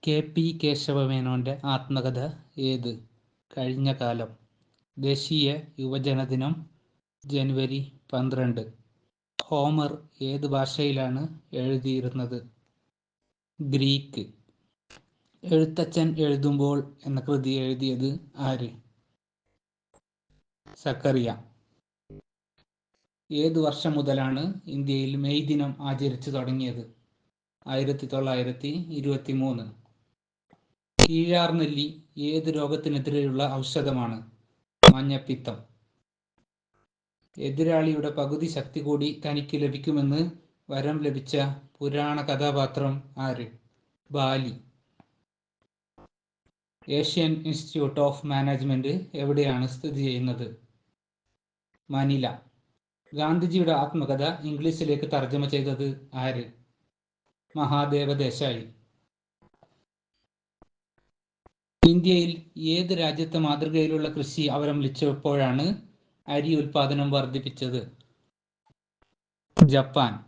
K P. കേശവമേനോന്റെ ആത്മകഥ ഏത്? കഴിഞ്ഞ കാലം. ദേശീയ യുവജനദിനം ജനുവരി 12. ഹോമർ ഏത് ഭാഷയിലാണ് എഴുതിയിരുന്നത്? ഗ്രീക്ക്. എഴുത്തച്ഛൻ എഴുതുമ്പോൾ എന്ന കൃതി എഴുതിയത് ആര്? സക്കറിയ. ഏതു വർഷം മുതലാണ് ഇന്ത്യയിൽ മെയ് ദിനം ആചരിച്ചു തുടങ്ങിയത്? 1923. കീഴാർനെല്ലി ഏത് രോഗത്തിനെതിരെയുള്ള ഔഷധമാണ്? മഞ്ഞപ്പിത്തം. എതിരാളിയുടെ പകുതി ശക്തി കൂടി തനിക്ക് ലഭിക്കുമെന്ന് വരം ലഭിച്ച പുരാണ കഥാപാത്രം ആര്? Bali. Asian institute of management എവിടെയാണ് സ്ഥിതി ചെയ്യുന്നത്? മനില. ഗാന്ധിജിയുടെ ആത്മകഥ ഇംഗ്ലീഷിലേക്ക് തർജ്ജമ ചെയ്തത് ആര്? മഹാദേവ ദേശായി. ഇന്ത്യയിൽ ഏത് രാജ്യത്തെ മാതൃകയിലുള്ള കൃഷി അവലംബിച്ചപ്പോഴാണ് അരി ഉൽപാദനം വർദ്ധിപ്പിച്ചത്? ജപ്പാൻ.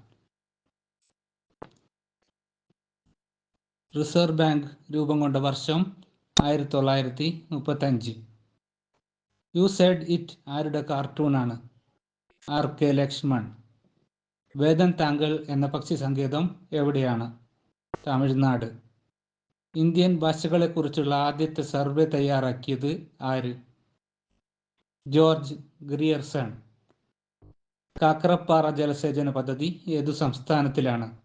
റിസർവ് ബാങ്ക് രൂപം കൊണ്ട വർഷം 1935. യു സെഡ് ഇറ്റ് ആരുടെ കാർട്ടൂണാണ്? ആർ.കെ. ലക്ഷ്മൺ. വേദൻ താങ്കൾ എന്ന പക്ഷി സങ്കേതം എവിടെയാണ്? തമിഴ്നാട്. ഇന്ത്യൻ ഭാഷകളെക്കുറിച്ചുള്ള ആദ്യത്തെ സർവേ തയ്യാറാക്കിയത് ആര്? ജോർജ് ഗ്രിയർസൺ. കാക്കറപ്പാറ ജലസേചന പദ്ധതി ഏതു സംസ്ഥാനത്തിലാണ്?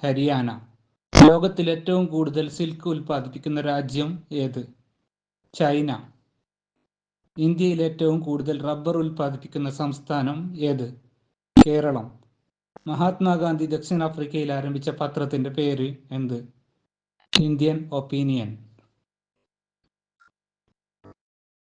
ഹരിയാന. ലോകത്തിൽ ഏറ്റവും കൂടുതൽ സിൽക്ക് ഉൽപ്പാദിപ്പിക്കുന്ന രാജ്യം ഏത്? ചൈന. ഇന്ത്യയിൽ ഏറ്റവും കൂടുതൽ റബ്ബർ ഉൽപ്പാദിപ്പിക്കുന്ന സംസ്ഥാനം ഏത്? കേരളം. മഹാത്മാഗാന്ധി ദക്ഷിണാഫ്രിക്കയിൽ ആരംഭിച്ച പത്രത്തിന്റെ പേര് എന്ത്? Indian opinion.